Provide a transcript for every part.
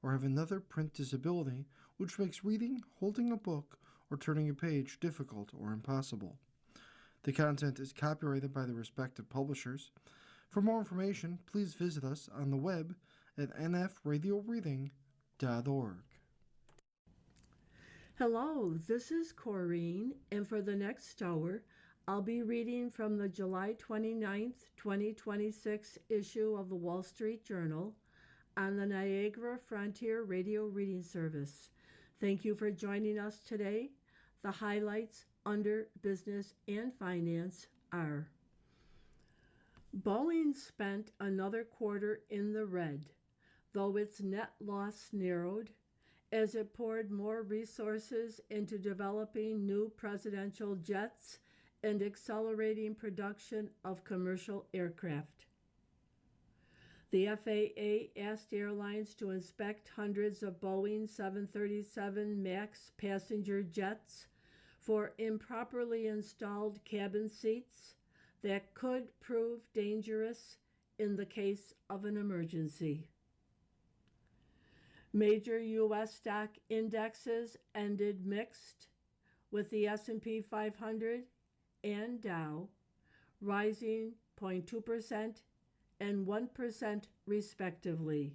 or have another print disability which makes reading, holding a book, or turning a page difficult or impossible. The content is copyrighted by the respective publishers. For more information, please visit us on the web at nfradioreading.org. Hello, this is Corrine, and for the next hour, I'll be reading from the July 29th, 2026 issue of the Wall Street Journal on the Niagara Frontier Radio Reading Service. Thank you for joining us today. The highlights under business and finance are: Boeing spent another quarter in the red, though its net loss narrowed as it poured more resources into developing new presidential jets and accelerating production of commercial aircraft. The FAA asked airlines to inspect hundreds of Boeing 737 MAX passenger jets for improperly installed cabin seats that could prove dangerous in the case of an emergency. Major U.S. stock indexes ended mixed, with the S&P 500 and Dow rising 0.2% and 1% respectively,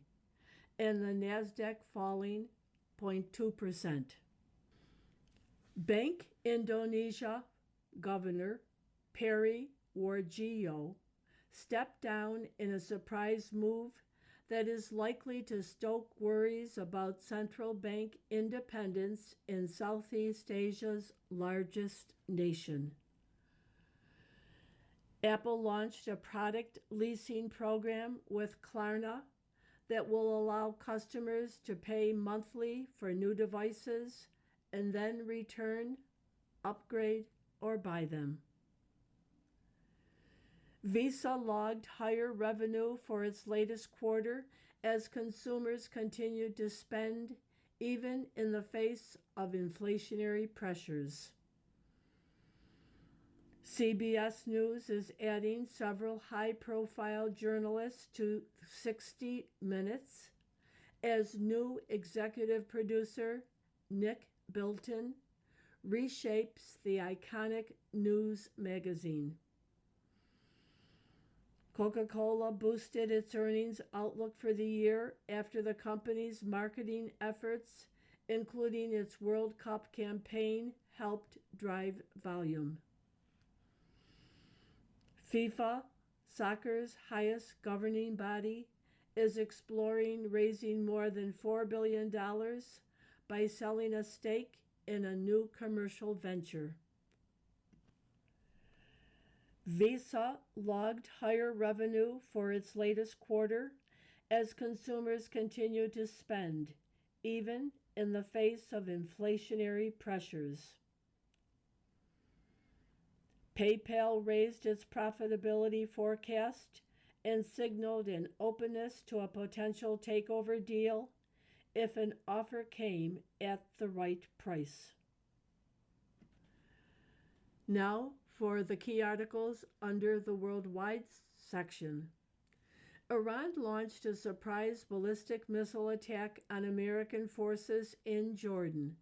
and the NASDAQ falling 0.2%. Bank Indonesia Governor Perry Warjio stepped down in a surprise move that is likely to stoke worries about central bank independence in Southeast Asia's largest nation. Apple launched a product leasing program with Klarna that will allow customers to pay monthly for new devices and then return, upgrade, or buy them. Visa logged higher revenue for its latest quarter as consumers continued to spend even in the face of inflationary pressures. CBS News is adding several high-profile journalists to 60 Minutes as new executive producer Nick Bilton reshapes the iconic news magazine. Coca-Cola boosted its earnings outlook for the year after the company's marketing efforts, including its World Cup campaign, helped drive volume. FIFA, soccer's highest governing body, is exploring raising more than $4 billion by selling a stake in a new commercial venture. Visa logged higher revenue for its latest quarter as consumers continue to spend, even in the face of inflationary pressures. PayPal raised its profitability forecast and signaled an openness to a potential takeover deal if an offer came at the right price. Now for the key articles under the Worldwide section. Iran launched a surprise ballistic missile attack on American forces in Jordan,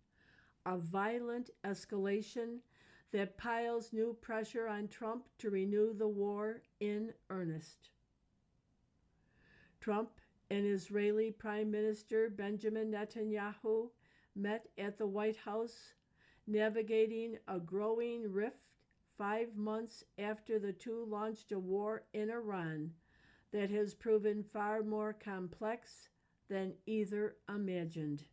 a violent escalation that piles new pressure on Trump to renew the war in earnest. Trump and Israeli Prime Minister Benjamin Netanyahu met at the White House, navigating a growing rift 5 months after the two launched a war in Iran that has proven far more complex than either imagined.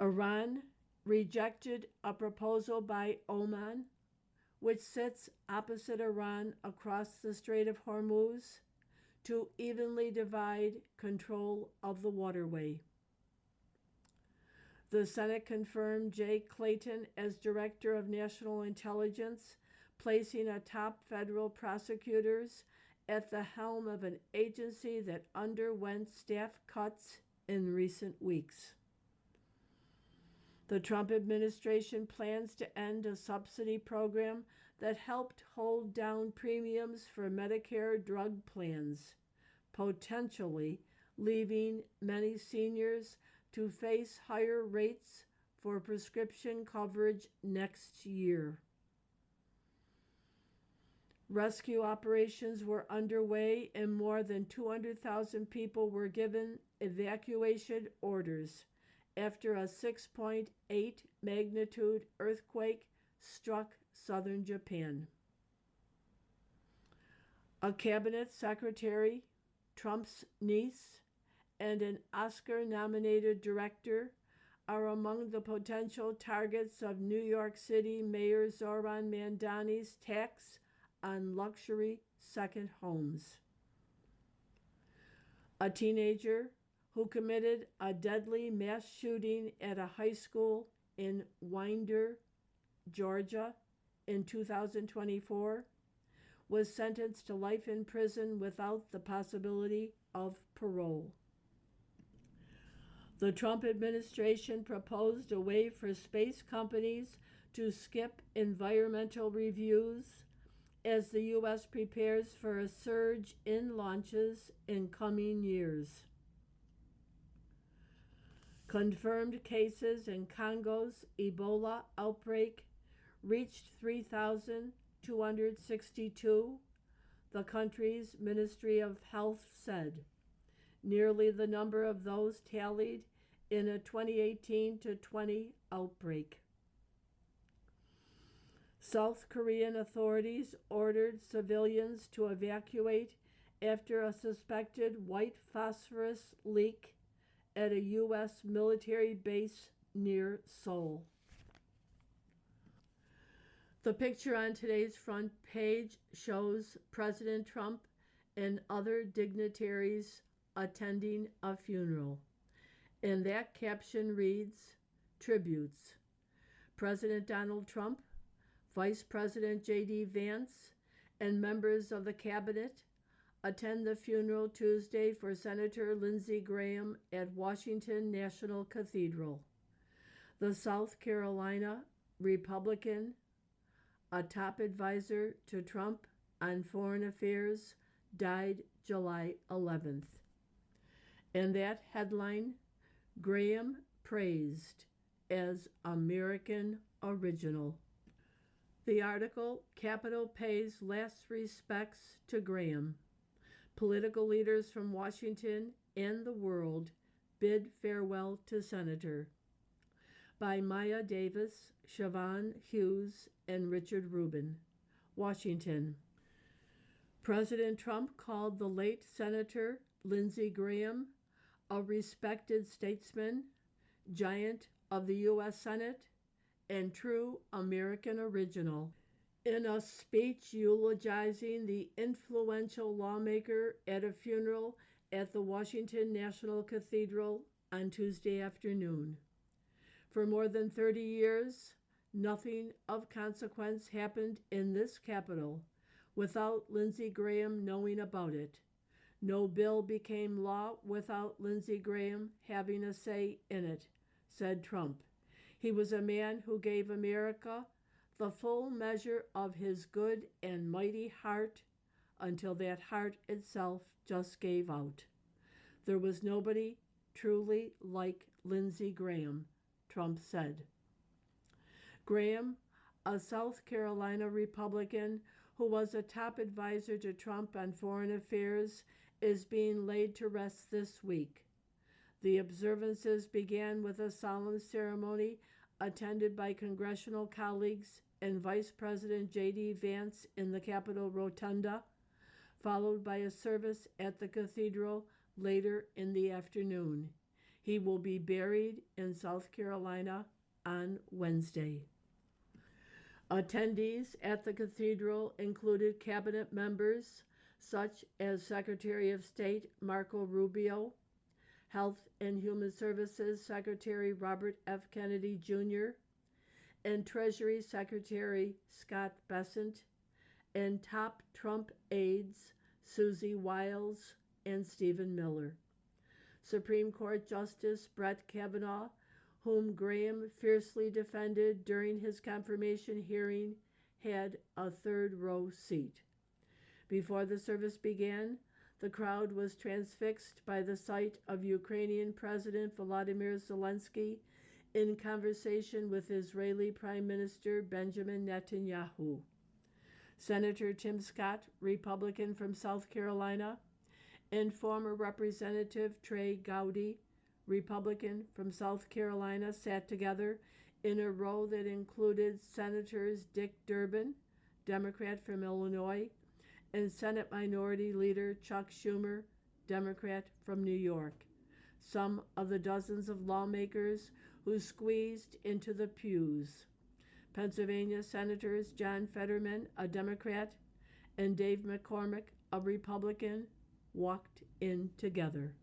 Iran rejected a proposal by Oman, which sits opposite Iran across the Strait of Hormuz, to evenly divide control of the waterway. The Senate confirmed Jay Clayton as Director of National Intelligence, placing a top federal prosecutors at the helm of an agency that underwent staff cuts in recent weeks. The Trump administration plans to end a subsidy program that helped hold down premiums for Medicare drug plans, potentially leaving many seniors to face higher rates for prescription coverage next year. Rescue operations were underway and more than 200,000 people were given evacuation orders after a 6.8 magnitude earthquake struck southern Japan. A cabinet secretary, Trump's niece, and an Oscar-nominated director are among the potential targets of New York City Mayor Zohran Mamdani's tax on luxury second homes. A teenager who committed a deadly mass shooting at a high school in Winder, Georgia in 2024 was sentenced to life in prison without the possibility of parole. The Trump administration proposed a way for space companies to skip environmental reviews as the U.S. prepares for a surge in launches in coming years. Confirmed cases in Congo's Ebola outbreak reached 3,262, the country's Ministry of Health said, nearly the number of those tallied in a 2018-20 outbreak. South Korean authorities ordered civilians to evacuate after a suspected white phosphorus leak at a U.S. military base near Seoul. The picture on today's front page shows President Trump and other dignitaries attending a funeral, and that caption reads, Tributes. President Donald Trump, Vice President J.D. Vance, and members of the cabinet attend the funeral Tuesday for Senator Lindsey Graham at Washington National Cathedral. The South Carolina Republican, a top advisor to Trump on foreign affairs, died July 11th. And that headline, Graham praised as American original. The article, Capitol pays last respects to Graham. Political leaders from Washington and the world bid farewell to Senator. By Maya Davis, Siobhan Hughes, and Richard Rubin. Washington. President Trump called the late Senator Lindsey Graham a respected statesman, giant of the U.S. Senate, and true American original. In a speech eulogizing the influential lawmaker at a funeral at the Washington National Cathedral on Tuesday afternoon. For more than 30 years, nothing of consequence happened in this Capitol without Lindsey Graham knowing about it. No bill became law without Lindsey Graham having a say in it, said Trump. He was a man who gave America the full measure of his good and mighty heart until that heart itself just gave out. There was nobody truly like Lindsey Graham, Trump said. Graham, a South Carolina Republican who was a top advisor to Trump on foreign affairs, is being laid to rest this week. The observances began with a solemn ceremony attended by congressional colleagues and Vice President J.D. Vance in the Capitol Rotunda, followed by a service at the cathedral later in the afternoon. He will be buried in South Carolina on Wednesday. Attendees at the cathedral included cabinet members such as Secretary of State Marco Rubio, Health and Human Services Secretary Robert F. Kennedy Jr., and Treasury Secretary Scott Bessent, and top Trump aides Susie Wiles and Stephen Miller. Supreme Court Justice Brett Kavanaugh, whom Graham fiercely defended during his confirmation hearing, had a third-row seat. Before the service began, The crowd was transfixed by the sight of Ukrainian President Volodymyr Zelensky in conversation with Israeli Prime Minister Benjamin Netanyahu. Senator Tim Scott, Republican from South Carolina, and former Representative Trey Gowdy, Republican from South Carolina, sat together in a row that included Senators Dick Durbin, Democrat from Illinois, and Senate Minority Leader Chuck Schumer, Democrat from New York, some of the dozens of lawmakers who squeezed into the pews. Pennsylvania Senators John Fetterman, a Democrat, and Dave McCormick, a Republican, walked in together.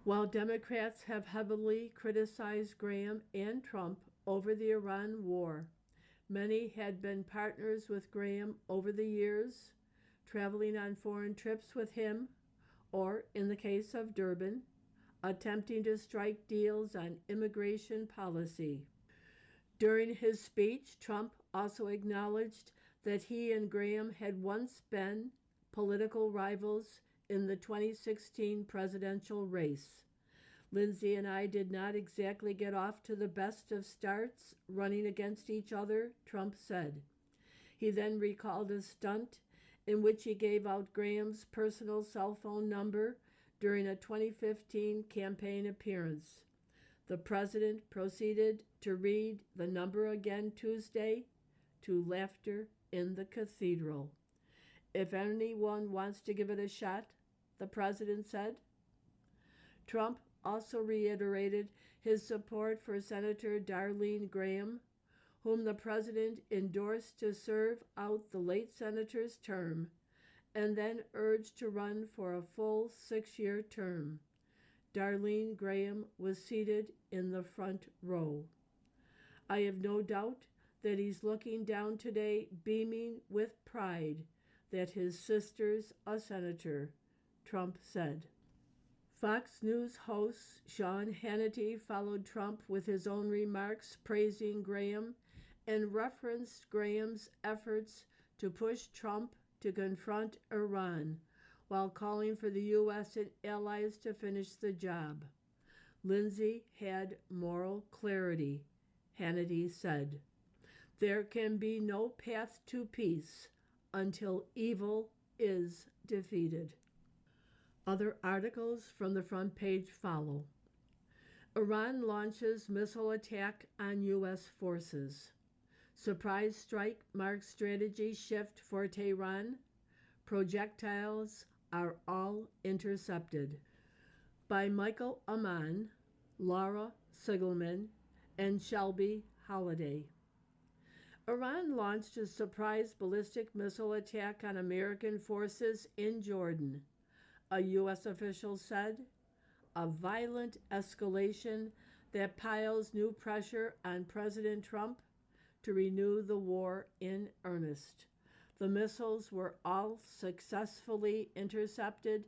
While Democrats have heavily criticized Graham and Trump over the Iran war, many had been partners with Graham over the years, traveling on foreign trips with him, or, in the case of Durbin, attempting to strike deals on immigration policy. During his speech, Trump also acknowledged that he and Graham had once been political rivals in the 2016 presidential race. Lindsay and I did not exactly get off to the best of starts running against each other, Trump said. He then recalled a stunt in which he gave out Graham's personal cell phone number during a 2015 campaign appearance. The president proceeded to read the number again Tuesday, to laughter in the cathedral. If anyone wants to give it a shot, the president said. Trump also reiterated his support for Senator Darlene Graham, whom the president endorsed to serve out the late senator's term, and then urged to run for a full 6-year term. Darlene Graham was seated in the front row. I have no doubt that he's looking down today, beaming with pride that his sister's a senator, Trump said. Fox News host Sean Hannity followed Trump with his own remarks praising Graham and referenced Graham's efforts to push Trump to confront Iran, while calling for the U.S. and allies to finish the job. Lindsay had moral clarity, Hannity said. There can be no path to peace until evil is defeated. Other articles from the front page follow. Iran launches missile attack on U.S. forces. Surprise strike marks strategy shift for Tehran. Projectiles are all intercepted. By Michael Amman, Laura Sigelman, and Shelby Holliday. Iran launched a surprise ballistic missile attack on American forces in Jordan, a U.S. official said, a violent escalation that piles new pressure on President Trump to renew the war in earnest. The missiles were all successfully intercepted,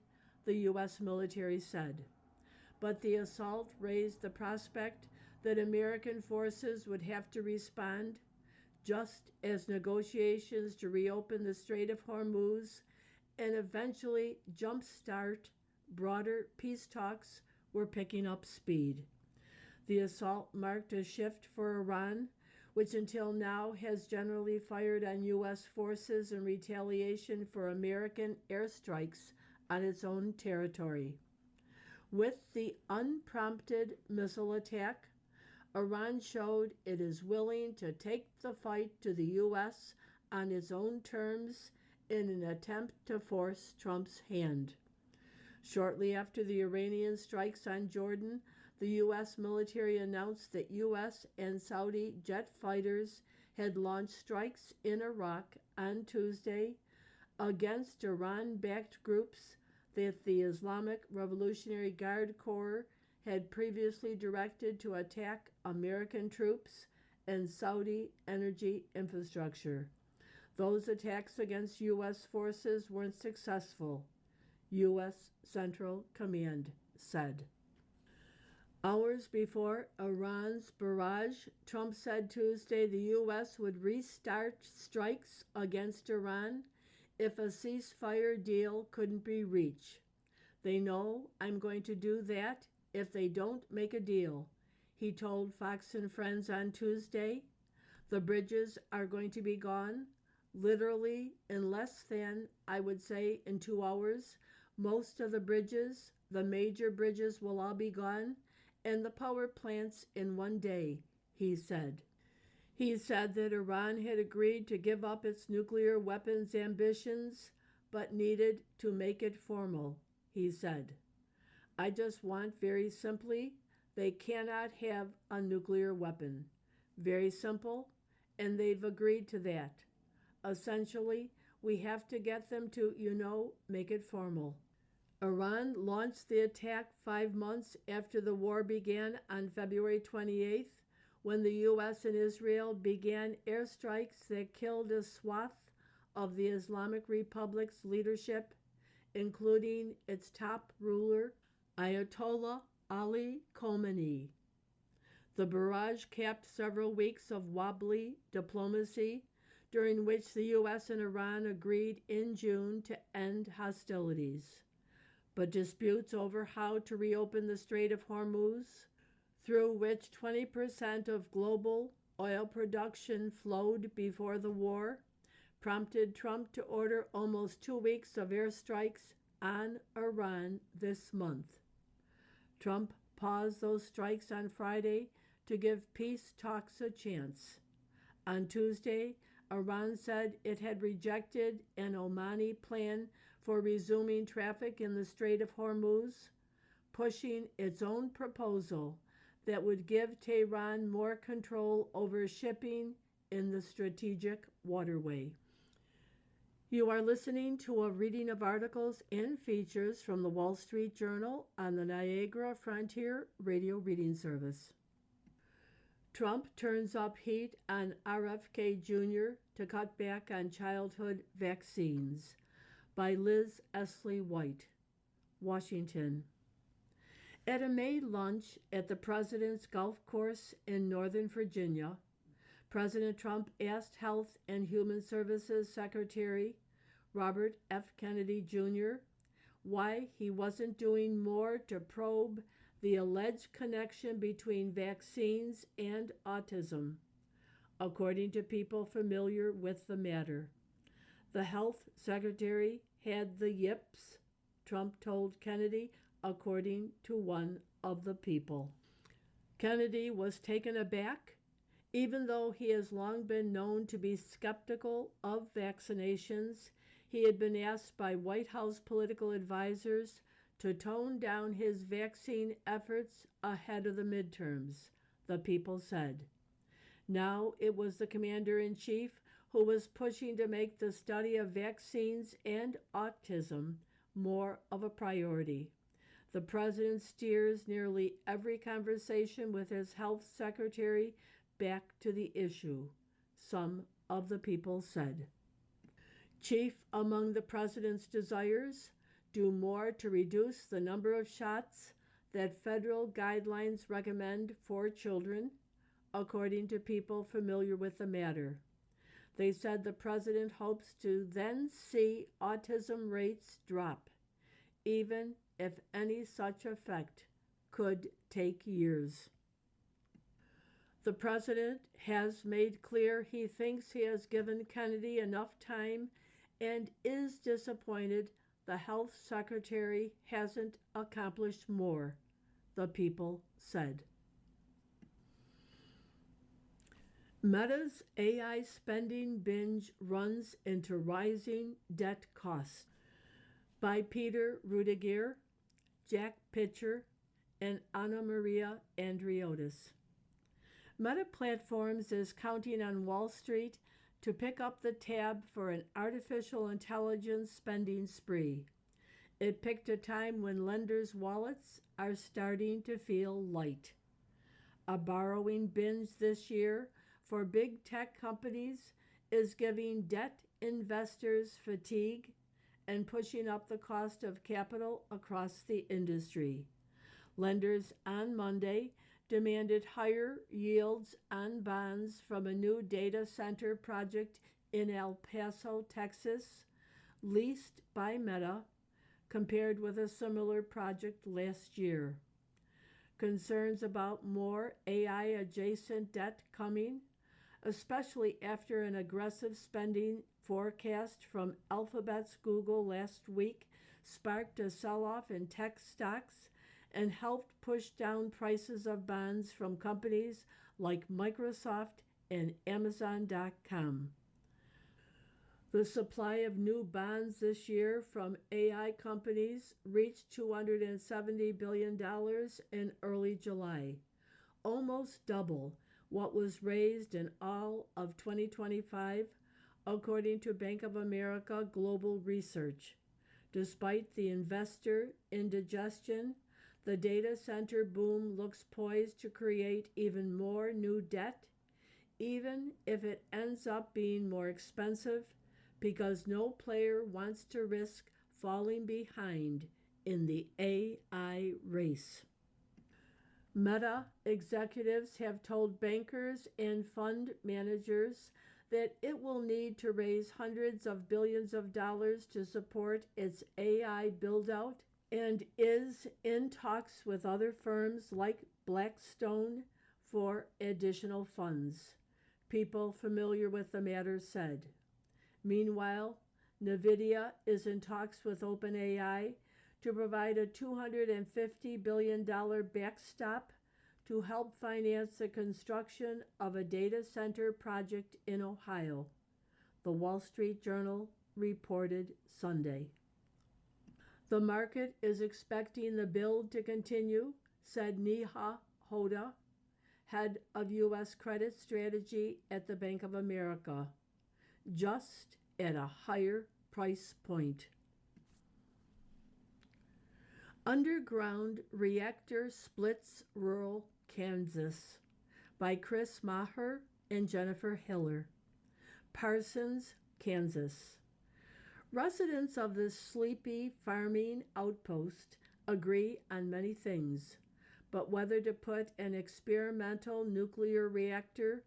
the U.S. military said. But the assault raised the prospect that American forces would have to respond, just as negotiations to reopen the Strait of Hormuz and eventually jumpstart broader peace talks were picking up speed. The assault marked a shift for Iran, which until now has generally fired on U.S. forces in retaliation for American airstrikes on its own territory. With the unprompted missile attack, Iran showed it is willing to take the fight to the U.S. on its own terms in an attempt to force Trump's hand. Shortly after the Iranian strikes on Jordan, the U.S. military announced that U.S. and Saudi jet fighters had launched strikes in Iraq on Tuesday against Iran-backed groups that the Islamic Revolutionary Guard Corps had previously directed to attack American troops and Saudi energy infrastructure. Those attacks against U.S. forces weren't successful, U.S. Central Command said. Hours before Iran's barrage, Trump said Tuesday the U.S. would restart strikes against Iran if a ceasefire deal couldn't be reached. They know I'm going to do that if they don't make a deal, he told Fox and Friends on Tuesday. The bridges are going to be gone, literally in less than, I would say, in 2 hours. Most of the bridges, the major bridges, will all be gone, and the power plants in 1 day, he said. He said that Iran had agreed to give up its nuclear weapons ambitions, but needed to make it formal, he said. I just want, very simply, they cannot have a nuclear weapon. Very simple, and they've agreed to that. Essentially, we have to get them to, make it formal. Iran launched the attack 5 months after the war began on February 28th, when the U.S. and Israel began airstrikes that killed a swath of the Islamic Republic's leadership, including its top ruler, Ayatollah Ali Khamenei. The barrage capped several weeks of wobbly diplomacy, during which the U.S. and Iran agreed in June to end hostilities. But disputes over how to reopen the Strait of Hormuz, through which 20% of global oil production flowed before the war, prompted Trump to order almost 2 weeks of airstrikes on Iran this month. Trump paused those strikes on Friday to give peace talks a chance. On Tuesday, Iran said it had rejected an Omani plan for resuming traffic in the Strait of Hormuz, pushing its own proposal that would give Tehran more control over shipping in the strategic waterway. You are listening to a reading of articles and features from the Wall Street Journal on the Niagara Frontier Radio Reading Service. Trump turns up heat on RFK Jr. to cut back on childhood vaccines, by Liz Esley White, Washington. At a May lunch at the President's Golf Course in Northern Virginia, President Trump asked Health and Human Services Secretary Robert F. Kennedy Jr. why he wasn't doing more to probe the alleged connection between vaccines and autism, according to people familiar with the matter. The health secretary had the yips, Trump told Kennedy, according to one of the people. Kennedy was taken aback, even though he has long been known to be skeptical of vaccinations. He had been asked by White House political advisors to tone down his vaccine efforts ahead of the midterms, the people said. Now it was the commander-in-chief who was pushing to make the study of vaccines and autism more of a priority. The president steers nearly every conversation with his health secretary back to the issue, some of the people said. Chief among the president's desires, do more to reduce the number of shots that federal guidelines recommend for children, according to people familiar with the matter. They said the president hopes to then see autism rates drop, even if any such effect could take years. The president has made clear he thinks he has given Kennedy enough time and is disappointed the health secretary hasn't accomplished more, the people said. Meta's AI spending binge runs into rising debt costs, by Peter Rudiger, Jack Pitcher, and Anna Maria Andriotis. Meta Platforms is counting on Wall Street to pick up the tab for an artificial intelligence spending spree. It picked a time when lenders' wallets are starting to feel light. A borrowing binge this year for big tech companies is giving debt investors fatigue and pushing up the cost of capital across the industry. Lenders on Monday demanded higher yields on bonds from a new data center project in El Paso, Texas, leased by Meta, compared with a similar project last year. Concerns about more AI adjacent debt coming, especially after an aggressive spending forecast from Alphabet's Google last week, sparked a sell off in tech stocks and helped push down prices of bonds from companies like Microsoft and Amazon.com. The supply of new bonds this year from AI companies reached $270 billion in early July, almost double what was raised in all of 2025, according to Bank of America Global Research. Despite the investor indigestion, the data center boom looks poised to create even more new debt, even if it ends up being more expensive, because no player wants to risk falling behind in the AI race. Meta executives have told bankers and fund managers that it will need to raise hundreds of billions of dollars to support its AI build-out and is in talks with other firms like Blackstone for additional funds, people familiar with the matter said. Meanwhile, NVIDIA is in talks with OpenAI to provide a $250 billion backstop to help finance the construction of a data center project in Ohio, the Wall Street Journal reported Sunday. The market is expecting the build to continue, said Neha Hoda, head of U.S. credit strategy at the Bank of America, just at a higher price point. Underground Reactor Splits Rural Kansas by Chris Maher and Jennifer Hiller. Parsons, Kansas. Residents of this sleepy farming outpost agree on many things, but whether to put an experimental nuclear reactor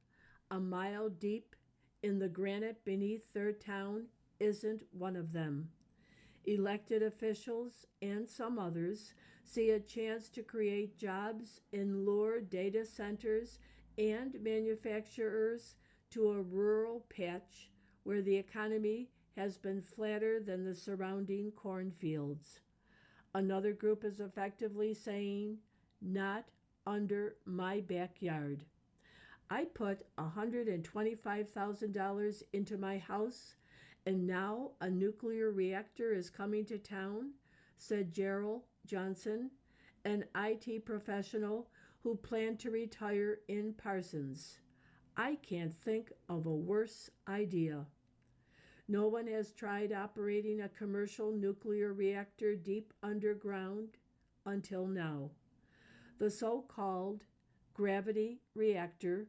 a mile deep in the granite beneath their town isn't one of them. Elected officials and some others see a chance to create jobs and lure data centers and manufacturers to a rural patch where the economy has been flatter than the surrounding cornfields. Another group is effectively saying, not under my backyard. I put $125,000 into my house, and now a nuclear reactor is coming to town, said Gerald Johnson, an IT professional who planned to retire in Parsons. I can't think of a worse idea. No one has tried operating a commercial nuclear reactor deep underground until now. The so-called gravity reactor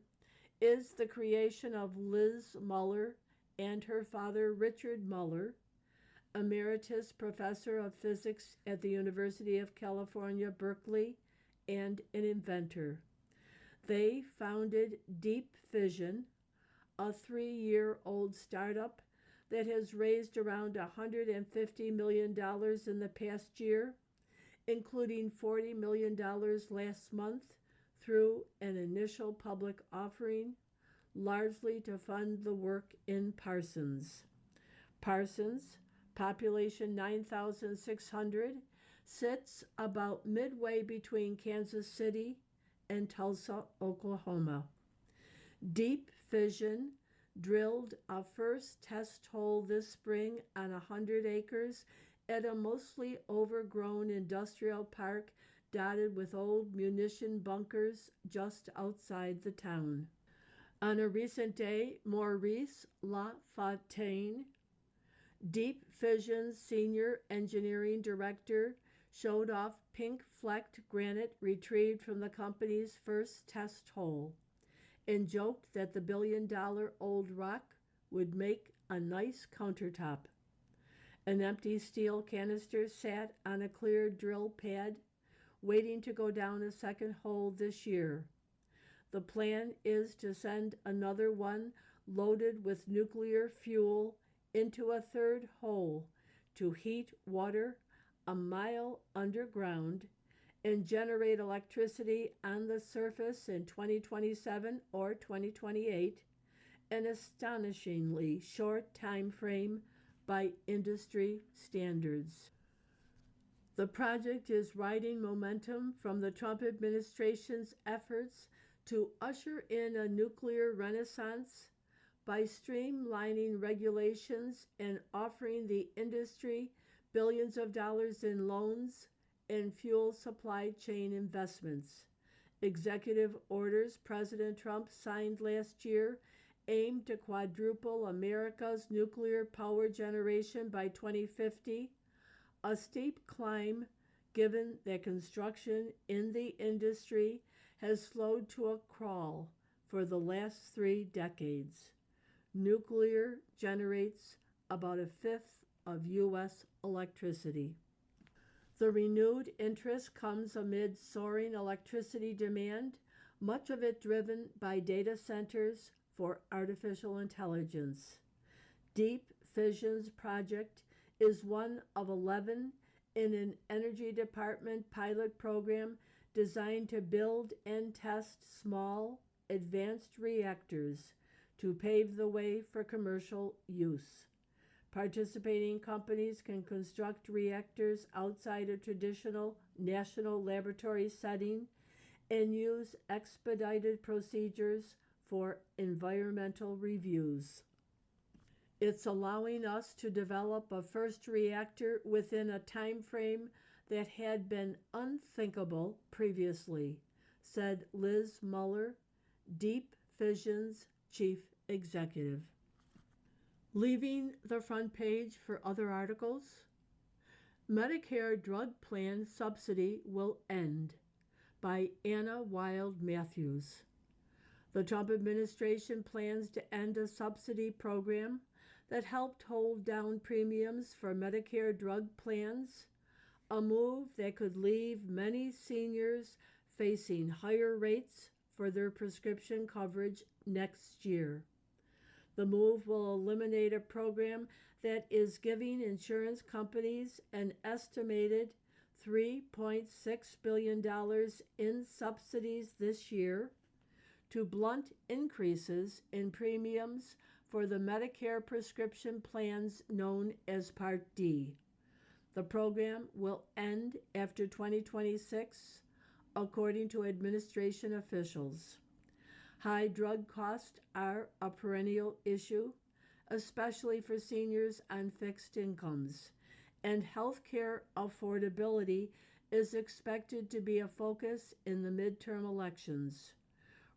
is the creation of Liz Muller and her father Richard Muller, emeritus professor of physics at the University of California, Berkeley, and an inventor. They founded Deep Fission, a 3-year-old startup that has raised around $150 million in the past year, including $40 million last month through an initial public offering, largely to fund the work in Parsons. Parsons, population 9,600, sits about midway between Kansas City and Tulsa, Oklahoma. Deep Fission drilled a first test hole this spring on 100 acres at a mostly overgrown industrial park dotted with old munition bunkers just outside the town. On a recent day, Maurice LaFontaine, Deep Fission's senior engineering director, showed off pink-flecked granite retrieved from the company's first test hole and joked that the billion-dollar-old rock would make a nice countertop. An empty steel canister sat on a clear drill pad, waiting to go down a second hole this year. The plan is to send another one loaded with nuclear fuel into a third hole to heat water a mile underground and generate electricity on the surface in 2027 or 2028, an astonishingly short time frame by industry standards. The project is riding momentum from the Trump administration's efforts to usher in a nuclear renaissance by streamlining regulations and offering the industry billions of dollars in loans and fuel supply chain investments. Executive orders President Trump signed last year aimed to quadruple America's nuclear power generation by 2050, a steep climb given that construction in the industry has slowed to a crawl for the last 3 decades. Nuclear generates about a fifth of U.S. electricity. The renewed interest comes amid soaring electricity demand, much of it driven by data centers for artificial intelligence. Deep Fission's project is one of 11 in an Energy Department pilot program designed to build and test small, advanced reactors to pave the way for commercial use. Participating companies can construct reactors outside a traditional national laboratory setting and use expedited procedures for environmental reviews. It's allowing us to develop a first reactor within a time frame that had been unthinkable previously, said Liz Muller, Deep Fission's chief executive. Leaving the front page for other articles, Medicare drug plan subsidy will end, by Anna Wild Matthews. The Trump administration plans to end a subsidy program that helped hold down premiums for Medicare drug plans, a move that could leave many seniors facing higher rates for their prescription coverage next year. The move will eliminate a program that is giving insurance companies an estimated $3.6 billion in subsidies this year to blunt increases in premiums for the Medicare prescription plans known as Part D. The program will end after 2026, according to administration officials. High drug costs are a perennial issue, especially for seniors on fixed incomes, and healthcare affordability is expected to be a focus in the midterm elections.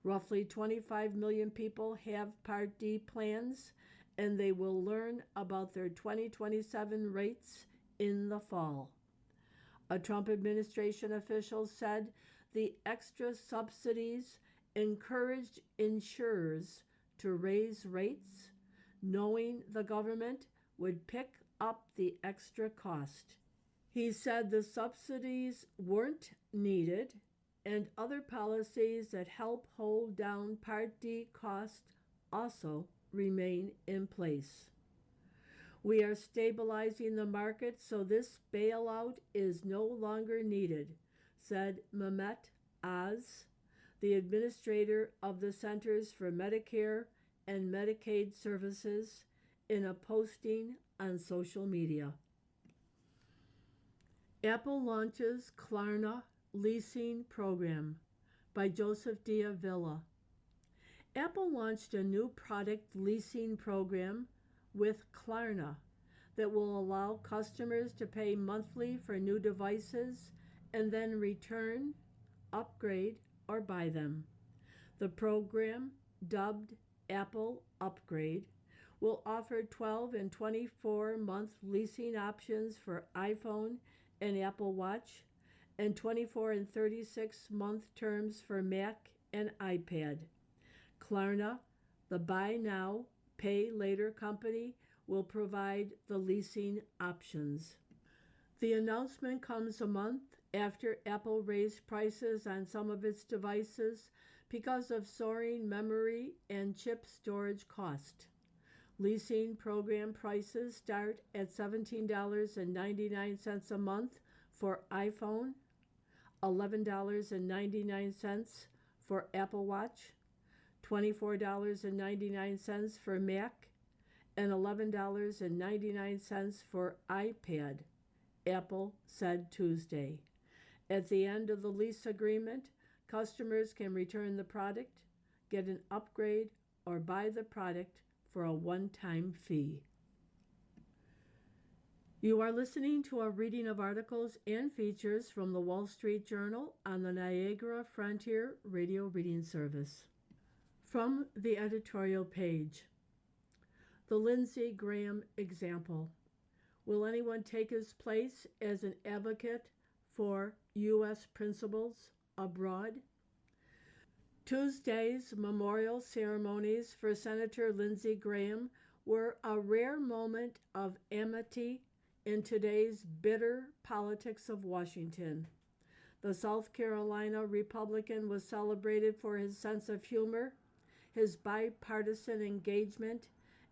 Roughly 25 million people have Part D plans, and they will learn about their 2027 rates in the fall. A Trump administration official said the extra subsidies encouraged insurers to raise rates, knowing the government would pick up the extra cost. He said the subsidies weren't needed, and other policies that help hold down Part D costs also remain in place. We are stabilizing the market, so this bailout is no longer needed, said Mehmet Oz, the administrator of the Centers for Medicare and Medicaid Services, in a posting on social media. Apple launches Klarna leasing program, by Joseph Diavilla. Apple launched a new product leasing program with Klarna that will allow customers to pay monthly for new devices and then return, upgrade, or buy them. The program, dubbed Apple Upgrade, will offer 12 and 24-month leasing options for iPhone and Apple Watch, and 24 and 36-month terms for Mac and iPad. Klarna, the buy now, pay later company, will provide the leasing options. The announcement comes a month after Apple raised prices on some of its devices because of soaring memory and chip storage cost. Leasing program prices start at $17.99 a month for iPhone, $11.99 for Apple Watch, $24.99 for Mac, and $11.99 for iPad, Apple said Tuesday. At the end of the lease agreement, customers can return the product, get an upgrade, or buy the product for a one-time fee. You are listening to a reading of articles and features from the Wall Street Journal on the Niagara Frontier Radio Reading Service. From the editorial page, the Lindsey Graham example. Will anyone take his place as an advocate for U.S. principles abroad? Tuesday's memorial ceremonies for Senator Lindsey Graham were a rare moment of amity in today's bitter politics of Washington. The South Carolina Republican was celebrated for his sense of humor, his bipartisan engagement,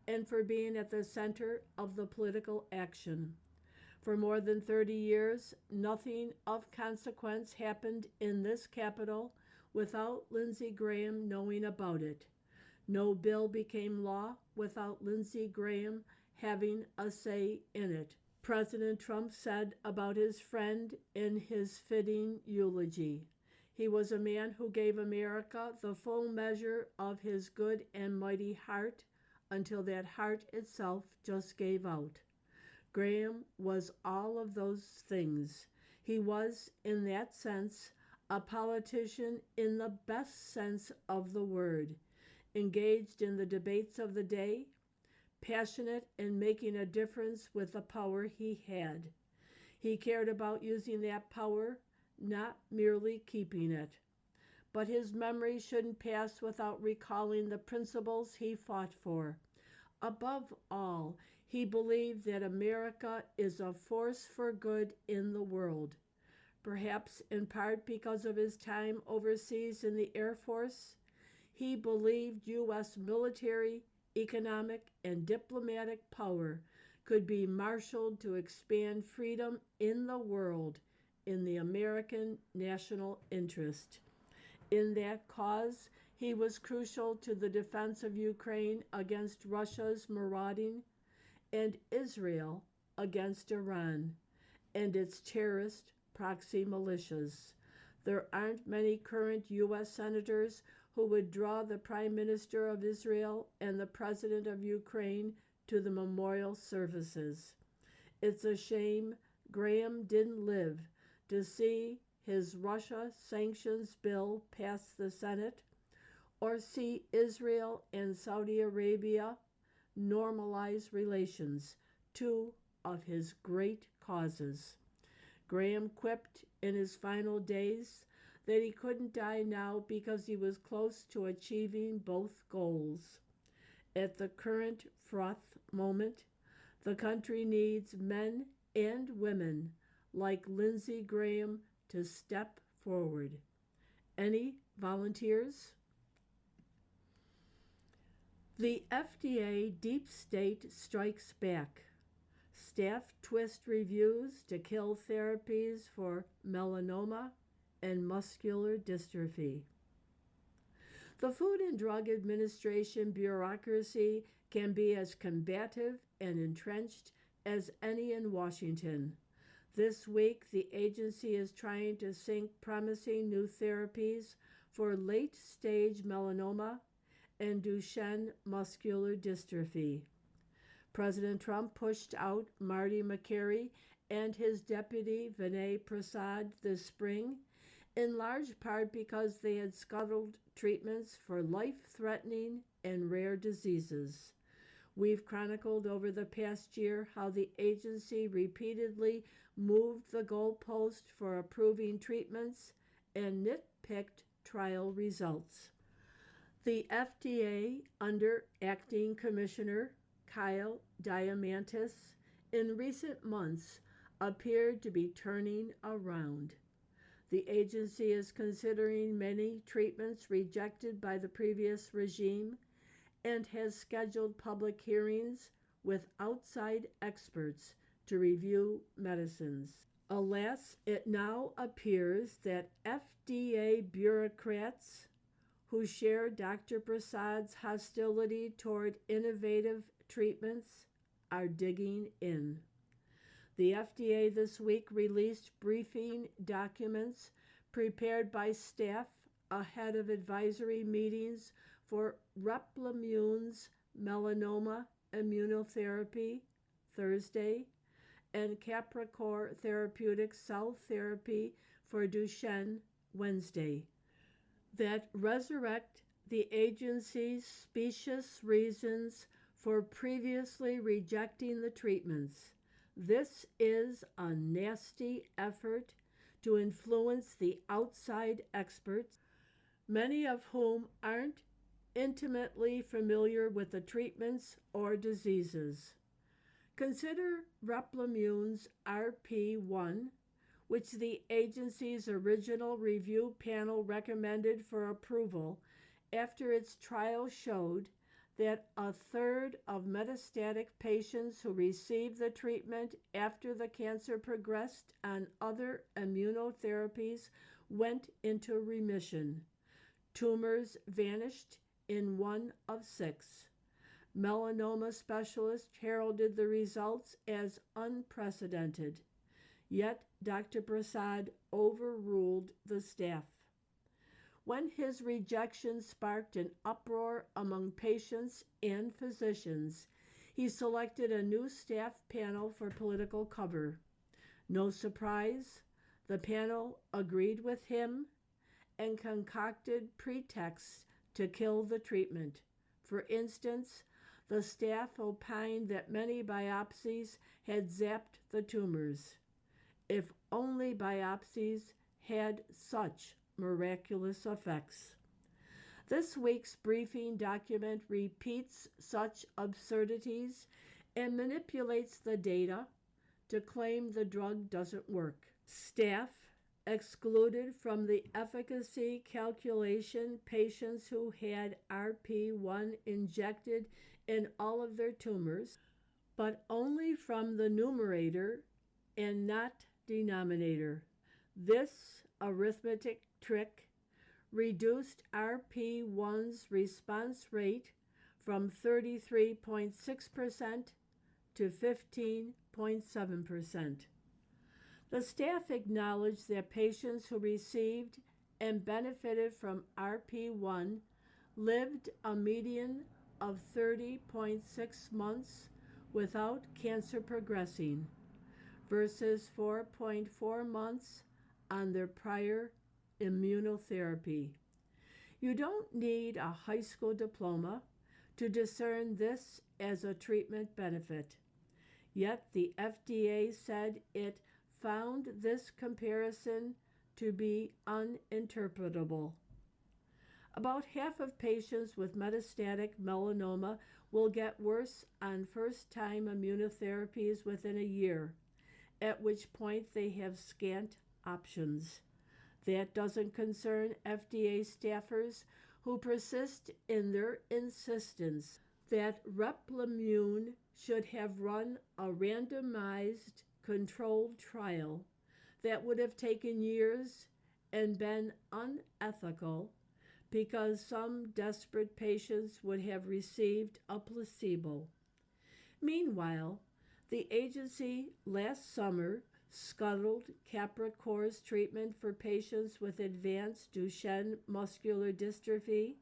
and for being at the center of the political action. For more than 30 years, nothing of consequence happened in this Capitol without Lindsey Graham knowing about it. No bill became law without Lindsey Graham having a say in it, President Trump said about his friend in his fitting eulogy. He was a man who gave America the full measure of his good and mighty heart until that heart itself just gave out. Graham was all of those things. He was, in that sense, a politician in the best sense of the word, engaged in the debates of the day, passionate in making a difference with the power he had. He cared about using that power, not merely keeping it. But his memory shouldn't pass without recalling the principles he fought for. Above all, he believed that America is a force for good in the world. Perhaps in part because of his time overseas in the Air Force, he believed U.S. military, economic, and diplomatic power could be marshaled to expand freedom in the world in the American national interest. In that cause, he was crucial to the defense of Ukraine against Russia's marauding and Israel against Iran and its terrorist proxy militias. There aren't many current U.S. senators who would draw the Prime Minister of Israel and the President of Ukraine to the memorial services. It's a shame Graham didn't live to see his Russia sanctions bill pass the Senate, or see Israel and Saudi Arabia normalize relations, two of his great causes. Graham quipped in his final days that he couldn't die now because he was close to achieving both goals. At the current fraught moment, the country needs men and women like Lindsey Graham to step forward. Any volunteers? The FDA deep state strikes back. Staff twist reviews to kill therapies for melanoma and muscular dystrophy. The Food and Drug Administration bureaucracy can be as combative and entrenched as any in Washington. This week, the agency is trying to sink promising new therapies for late-stage melanoma and Duchenne muscular dystrophy. President Trump pushed out Marty Makary and his deputy Vinay Prasad this spring, in large part because they had scuttled treatments for life-threatening and rare diseases. We've chronicled over the past year how the agency repeatedly moved the goalpost for approving treatments and nitpicked trial results. The FDA, under Acting Commissioner Kyle Diamantis, in recent months appeared to be turning around. The agency is considering many treatments rejected by the previous regime and has scheduled public hearings with outside experts to review medicines. Alas, it now appears that FDA bureaucrats who share Dr. Prasad's hostility toward innovative treatments are digging in. The FDA this week released briefing documents prepared by staff ahead of advisory meetings for Replimune melanoma immunotherapy Thursday and Capricor therapeutic cell therapy for Duchenne Wednesday that resurrect the agency's specious reasons for previously rejecting the treatments. This is a nasty effort to influence the outside experts, many of whom aren't intimately familiar with the treatments or diseases. Consider Replimune's RP1, which the agency's original review panel recommended for approval after its trial showed that a third of metastatic patients who received the treatment after the cancer progressed on other immunotherapies went into remission. Tumors vanished in 1 of 6. Melanoma specialists heralded the results as unprecedented. Yet Dr. Prasad overruled the staff. When his rejection sparked an uproar among patients and physicians, he selected a new staff panel for political cover. No surprise, the panel agreed with him and concocted pretexts to kill the treatment. For instance, the staff opined that many biopsies had zapped the tumors. If only biopsies had such miraculous effects. This week's briefing document repeats such absurdities and manipulates the data to claim the drug doesn't work. Staff excluded from the efficacy calculation patients who had RP1 injected in all of their tumors, but only from the numerator and not denominator. This arithmetic trick reduced RP1's response rate from 33.6% to 15.7%. The staff acknowledged that patients who received and benefited from RP1 lived a median of 30.6 months without cancer progressing versus 4.4 months on their prior immunotherapy. You don't need a high school diploma to discern this as a treatment benefit. Yet the FDA said it found this comparison to be uninterpretable. About half of patients with metastatic melanoma will get worse on first-time immunotherapies within a year, at which point they have scant options. That doesn't concern FDA staffers who persist in their insistence that Replimune should have run a randomized controlled trial that would have taken years and been unethical because some desperate patients would have received a placebo. Meanwhile, the agency last summer scuttled Capricor's treatment for patients with advanced Duchenne muscular dystrophy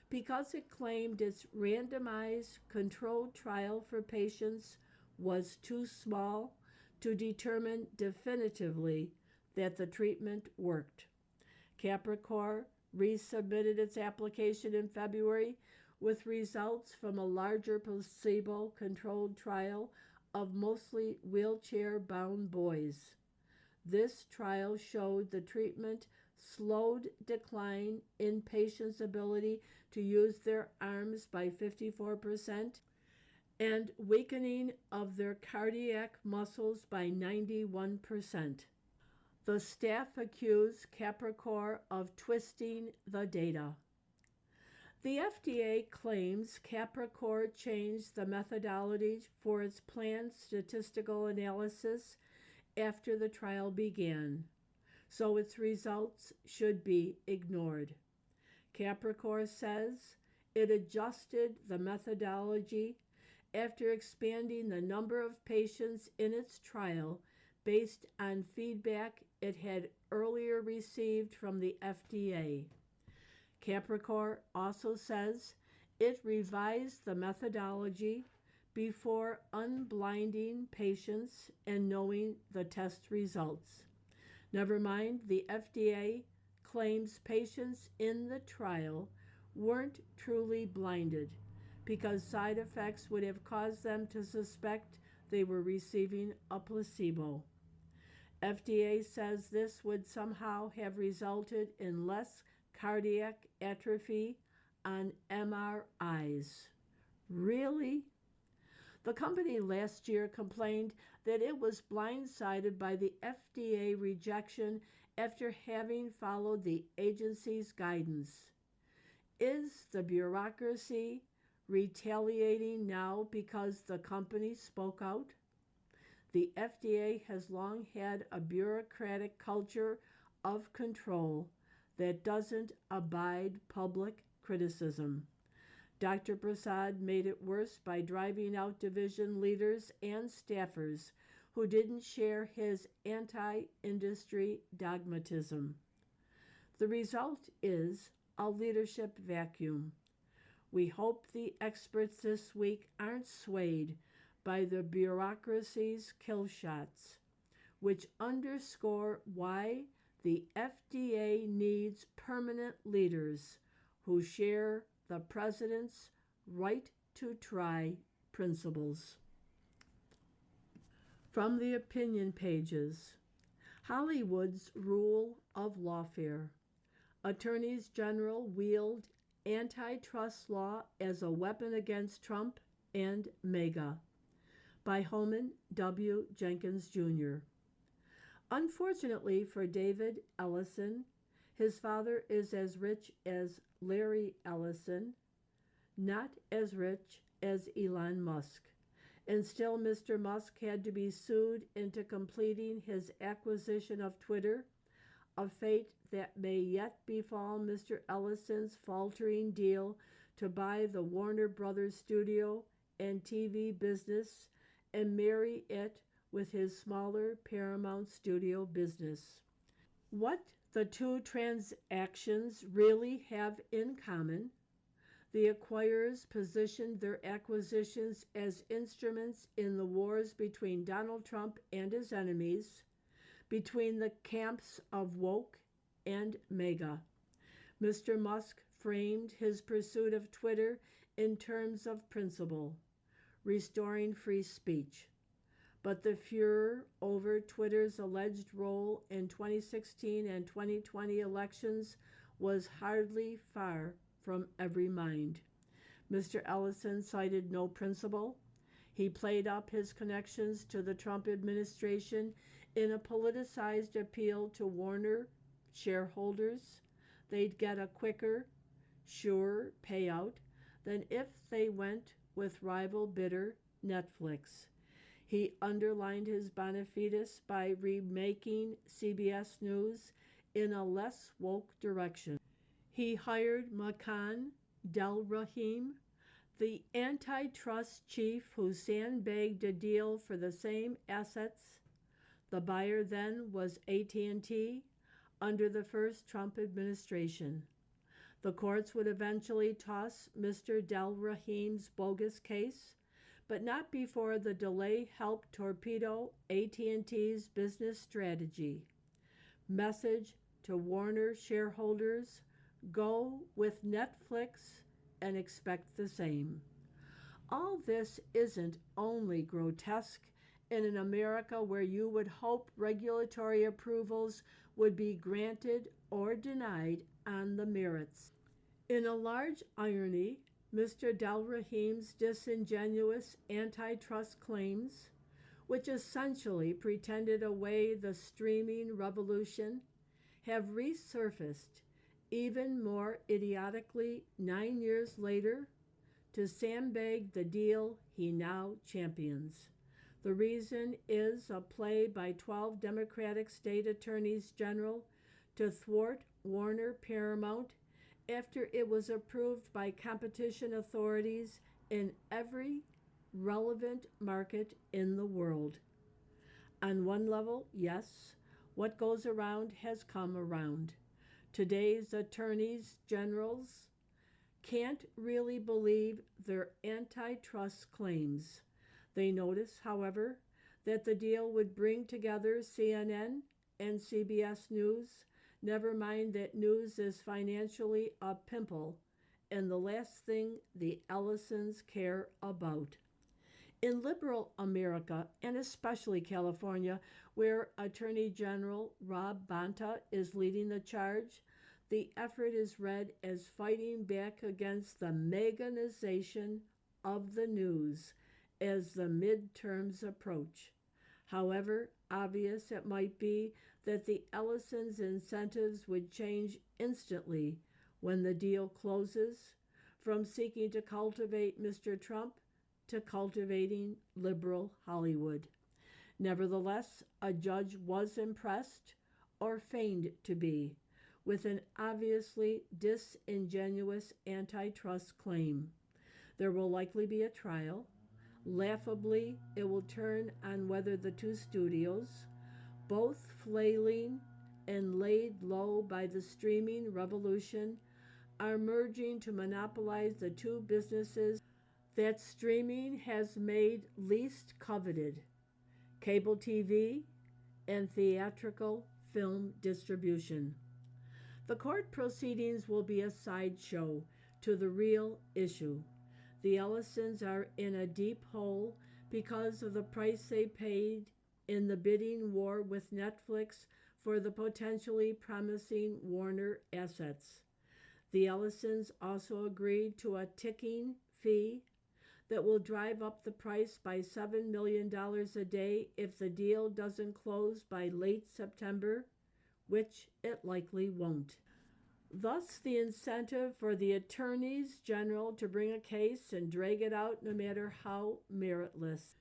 because it claimed its randomized controlled trial for patients was too small to determine definitively that the treatment worked. Capricor resubmitted its application in February with results from a larger placebo-controlled trial of mostly wheelchair-bound boys. This trial showed the treatment slowed decline in patients' ability to use their arms by 54% and weakening of their cardiac muscles by 91%. The staff accused Capricor of twisting the data. The FDA claims Capricor changed the methodology for its planned statistical analysis after the trial began, so its results should be ignored. Capricor says it adjusted the methodology after expanding the number of patients in its trial based on feedback it had earlier received from the FDA. Capricor also says it revised the methodology before unblinding patients and knowing the test results. Never mind, the FDA claims patients in the trial weren't truly blinded because side effects would have caused them to suspect they were receiving a placebo. FDA says this would somehow have resulted in less cardiac atrophy on MRIs. Really? The company last year complained that it was blindsided by the FDA rejection after having followed the agency's guidance. Is the bureaucracy retaliating now because the company spoke out? The FDA has long had a bureaucratic culture of control that doesn't abide public criticism. Dr. Prasad made it worse by driving out division leaders and staffers who didn't share his anti-industry dogmatism. The result is a leadership vacuum. We hope the experts this week aren't swayed by the bureaucracy's kill shots, which underscore why the FDA needs permanent leaders who share the president's right to try principles. From the opinion pages, Hollywood's rule of lawfare. Attorneys general wield antitrust law as a weapon against Trump and MAGA. By Holman W. Jenkins, Jr. Unfortunately for David Ellison, his father is as rich as Larry Ellison, not as rich as Elon Musk. And still, Mr. Musk had to be sued into completing his acquisition of Twitter, a fate that may yet befall Mr. Ellison's faltering deal to buy the Warner Brothers studio and TV business and marry it with his smaller Paramount studio business. What the two transactions really have in common: the acquirers positioned their acquisitions as instruments in the wars between Donald Trump and his enemies, between the camps of woke and MAGA. Mr. Musk framed his pursuit of Twitter in terms of principle, restoring free speech. But the furor over Twitter's alleged role in 2016 and 2020 elections was hardly far from every mind. Mr. Ellison cited no principle. He played up his connections to the Trump administration in a politicized appeal to Warner shareholders. They'd get a quicker, surer payout than if they went with rival bidder Netflix. He underlined his bona fides by remaking CBS News in a less woke direction. He hired Makan Delrahim, the antitrust chief who sandbagged a deal for the same assets. The buyer then was AT&T under the first Trump administration. The courts would eventually toss Mr. Delrahim's bogus case, but not before the delay helped torpedo AT&T's business strategy. Message to Warner shareholders: go with Netflix and expect the same. All this isn't only grotesque in an America where you would hope regulatory approvals would be granted or denied on the merits. In a large irony, Mr. Delrahim's disingenuous antitrust claims, which essentially pretended away the streaming revolution, have resurfaced even more idiotically 9 years later, to sandbag the deal he now champions. The reason is a play by 12 Democratic state attorneys general to thwart Warner Paramount after it was approved by competition authorities in every relevant market in the world. On one level, yes, what goes around has come around. Today's attorneys generals can't really believe their antitrust claims. They notice, however, that the deal would bring together CNN and CBS News. Never mind that news is financially a pimple and the last thing the Ellisons care about. In liberal America, and especially California, where Attorney General Rob Bonta is leading the charge, the effort is read as fighting back against the meganization of the news as the midterms approach. However obvious it might be that the Ellisons' incentives would change instantly when the deal closes, from seeking to cultivate Mr. Trump to cultivating liberal Hollywood. Nevertheless, a judge was impressed, or feigned to be, with an obviously disingenuous antitrust claim. There will likely be a trial. Laughably, it will turn on whether the two studios, both flailing and laid low by the streaming revolution, are merging to monopolize the two businesses that streaming has made least coveted: cable TV and theatrical film distribution. The court proceedings will be a sideshow to the real issue. The Ellisons are in a deep hole because of the price they paid in the bidding war with Netflix for the potentially promising Warner assets. The Ellisons also agreed to a ticking fee that will drive up the price by $7 million a day if the deal doesn't close by late September, which it likely won't. Thus, the incentive for the attorneys general to bring a case and drag it out no matter how meritless.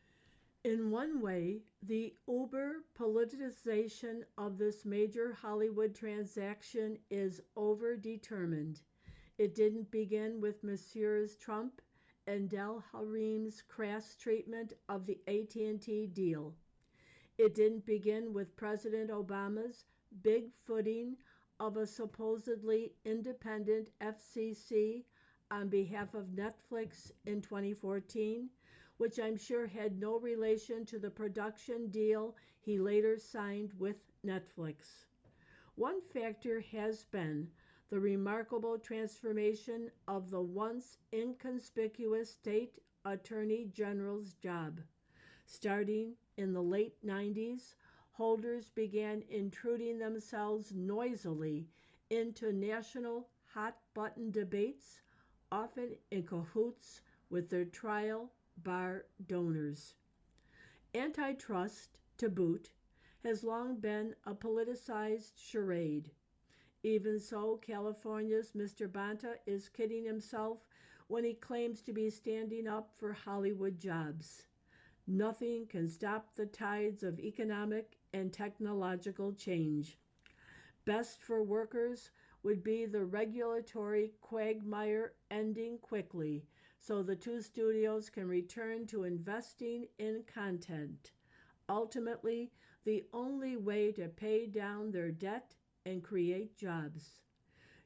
In one way, the uber politicization of this major Hollywood transaction is overdetermined. It didn't begin with Messrs. Trump and Del Harim's crass treatment of the AT&T deal. It didn't begin with President Obama's big footing of a supposedly independent FCC on behalf of Netflix in 2014, which I'm sure had no relation to the production deal he later signed with Netflix. One factor has been the remarkable transformation of the once inconspicuous state attorney general's job. Starting in the late 90s, holders began intruding themselves noisily into national hot-button debates, often in cahoots with their trial bar donors. Antitrust, to boot, has long been a politicized charade. Even so, California's Mr. Bonta is kidding himself when he claims to be standing up for Hollywood jobs. Nothing can stop the tides of economic and technological change. Best for workers would be the regulatory quagmire ending quickly so the two studios can return to investing in content. Ultimately, the only way to pay down their debt and create jobs.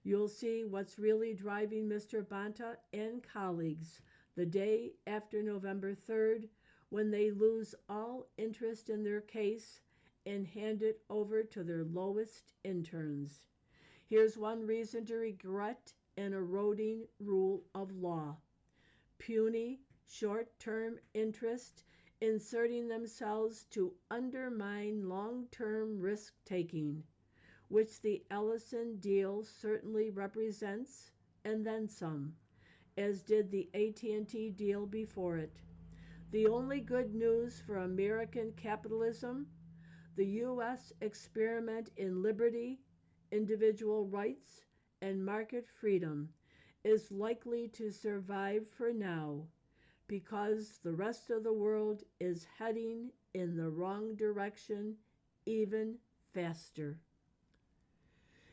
You'll see what's really driving Mr. Bonta and colleagues the day after November 3rd, when they lose all interest in their case and hand it over to their lowest interns. Here's one reason to regret an eroding rule of law: puny, short-term interest inserting themselves to undermine long-term risk-taking, which the Ellison deal certainly represents, and then some, as did the AT&T deal before it. The only good news for American capitalism: the U.S. experiment in liberty, individual rights, and market freedom is likely to survive for now because the rest of the world is heading in the wrong direction even faster.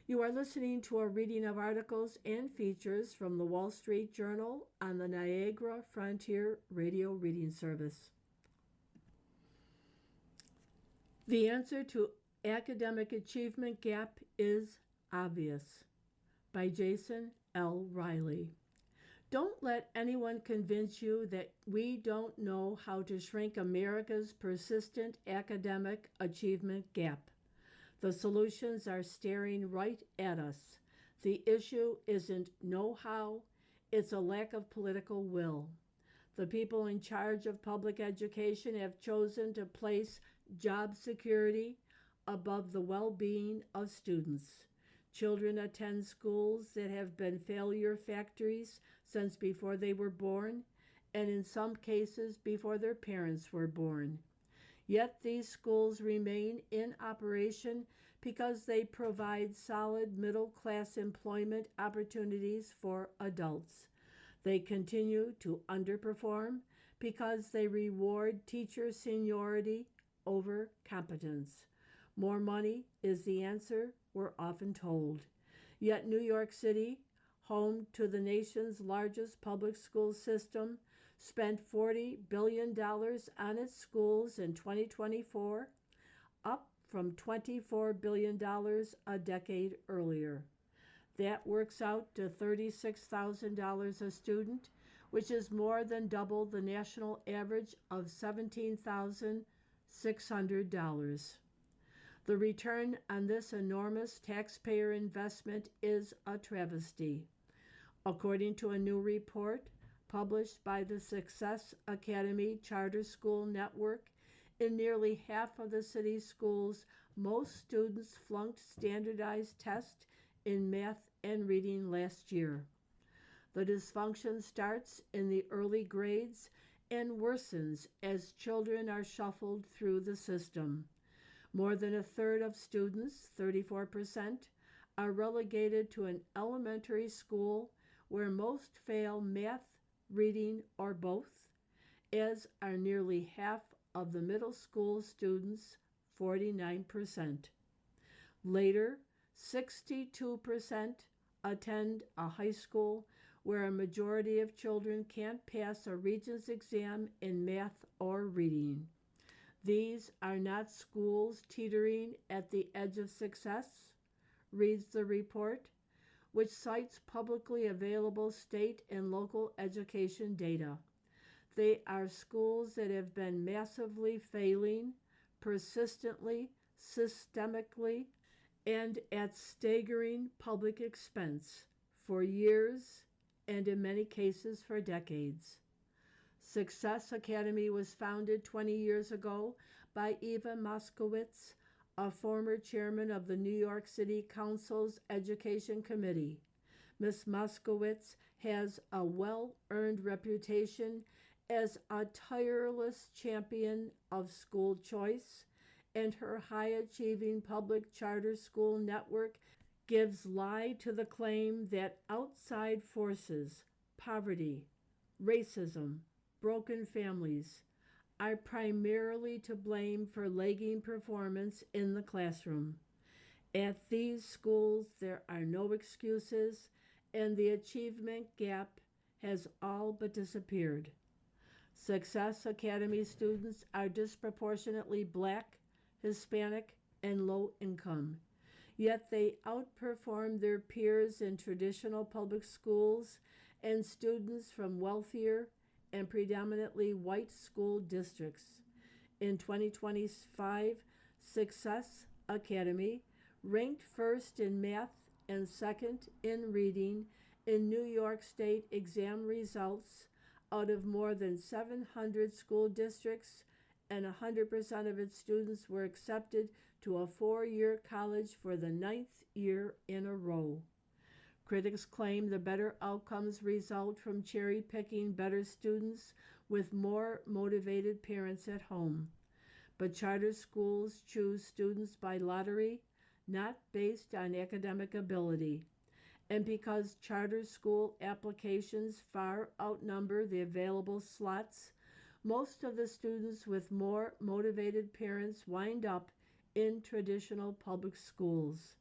You are listening to a reading of articles and features from the Wall Street Journal on the Niagara Frontier Radio Reading Service. The answer to academic achievement gap is obvious, by Jason L. Riley. Don't let anyone convince you that we don't know how to shrink America's persistent academic achievement gap. The solutions are staring right at us. The issue isn't know-how, it's a lack of political will. The people in charge of public education have chosen to place job security above the well-being of students. Children attend schools that have been failure factories since before they were born, and in some cases before their parents were born. Yet these schools remain in operation because they provide solid middle-class employment opportunities for adults. They continue to underperform because they reward teacher seniority over competence. More money is the answer, we're often told. Yet New York City, home to the nation's largest public school system, spent $40 billion on its schools in 2024, up from $24 billion a decade earlier. That works out to $36,000 a student, which is more than double the national average of $17,600. The return on this enormous taxpayer investment is a travesty. According to a new report published by the Success Academy Charter School Network, in nearly half of the city's schools, most students flunked standardized tests in math and reading last year. The dysfunction starts in the early grades and worsens as children are shuffled through the system. More than a third of students, 34%, are relegated to an elementary school where most fail math, reading, or both, as are nearly half of the middle school students, 49%. Later, 62% attend a high school where a majority of children can't pass a Regents exam in math or reading. These are not schools teetering at the edge of success, reads the report, which cites publicly available state and local education data. They are schools that have been massively failing, persistently, systemically, and at staggering public expense for years and in many cases for decades. Success Academy was founded 20 years ago by Eva Moskowitz, a former chairman of the New York City Council's Education Committee. Ms. Moskowitz has a well-earned reputation as a tireless champion of school choice, and her high-achieving public charter school network gives lie to the claim that outside forces, poverty, racism, broken families, are primarily to blame for lagging performance in the classroom. At these schools, there are no excuses, and the achievement gap has all but disappeared. Success Academy students are disproportionately Black, Hispanic, and low income, yet they outperform their peers in traditional public schools and students from wealthier and predominantly white school districts. In 2025, Success Academy ranked first in math and second in reading in New York State exam results out of more than 700 school districts, and 100% of its students were accepted to a 4-year college for the 9th year in a row. Critics claim the better outcomes result from cherry-picking better students with more motivated parents at home. But charter schools choose students by lottery, not based on academic ability. And because charter school applications far outnumber the available slots, most of the students with more motivated parents wind up in traditional public schools.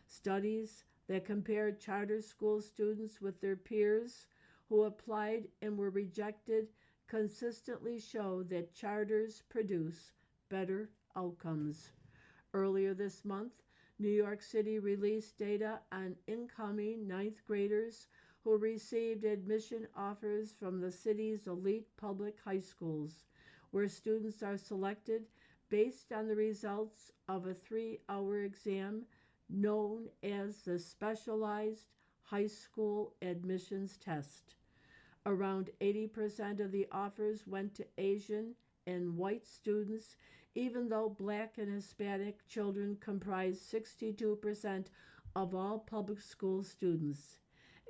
Studies that compared charter school students with their peers who applied and were rejected consistently show that charters produce better outcomes. Earlier this month, New York City released data on incoming ninth graders who received admission offers from the city's elite public high schools, where students are selected based on the results of a 3-hour exam known as the Specialized High School Admissions Test. Around 80% of the offers went to Asian and white students, even though Black and Hispanic children comprise 62% of all public school students.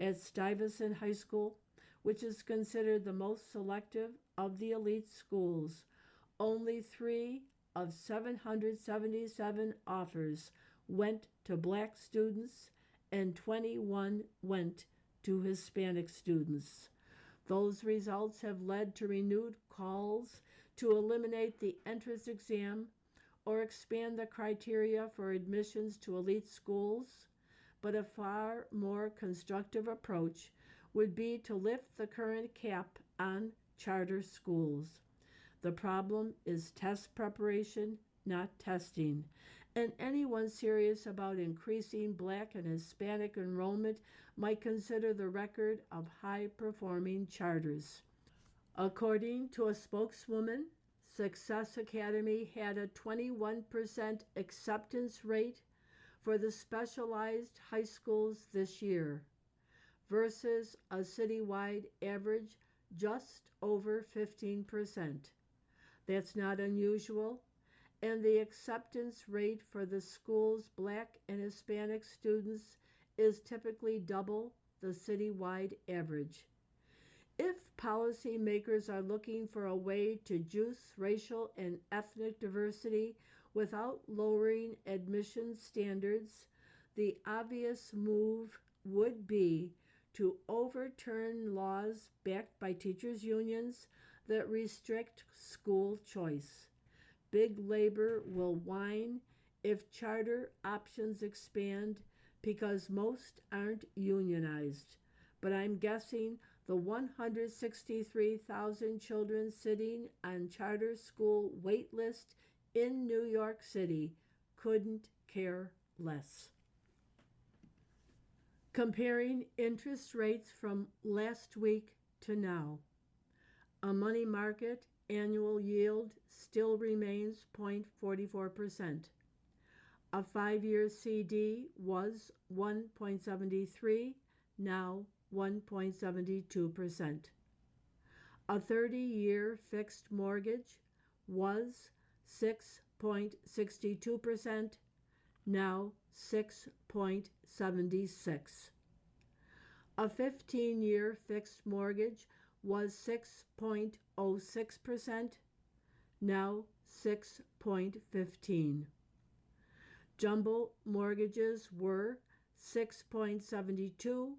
At Stuyvesant High School, which is considered the most selective of the elite schools, only 3 of 777 offers went to Black students and 21 went to Hispanic students. Those results have led to renewed calls to eliminate the entrance exam or expand the criteria for admissions to elite schools, but a far more constructive approach would be to lift the current cap on charter schools. The problem is test preparation, not testing, and anyone serious about increasing Black and Hispanic enrollment might consider the record of high-performing charters. According to a spokeswoman, Success Academy had a 21% acceptance rate for the specialized high schools this year, versus a citywide average just over 15%. That's not unusual, and the acceptance rate for the school's Black and Hispanic students is typically double the citywide average. If policymakers are looking for a way to juice racial and ethnic diversity without lowering admission standards, the obvious move would be to overturn laws backed by teachers' unions that restrict school choice. Big labor will whine if charter options expand because most aren't unionized. But I'm guessing the 163,000 children sitting on charter school wait list in New York City couldn't care less. Comparing interest rates from last week to now, a money market annual yield still remains 0.44%. A 5-year CD was 1.73, now 1.72%. A 30-year fixed mortgage was 6.62%, now 6.76. A 15-year fixed mortgage was 6.06%, now 6.15. Jumbo mortgages were 6.72,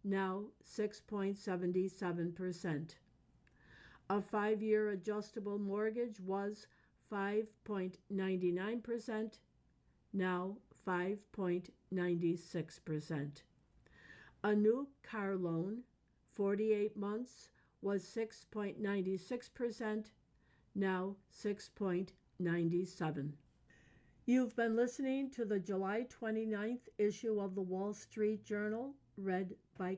now 6.77%. A 5-year adjustable mortgage was 5.99%, now 5.96%. A new car loan, 48 months, was 6.96%, now 6.97%. You've been listening to the July 29th issue of the Wall Street Journal, read by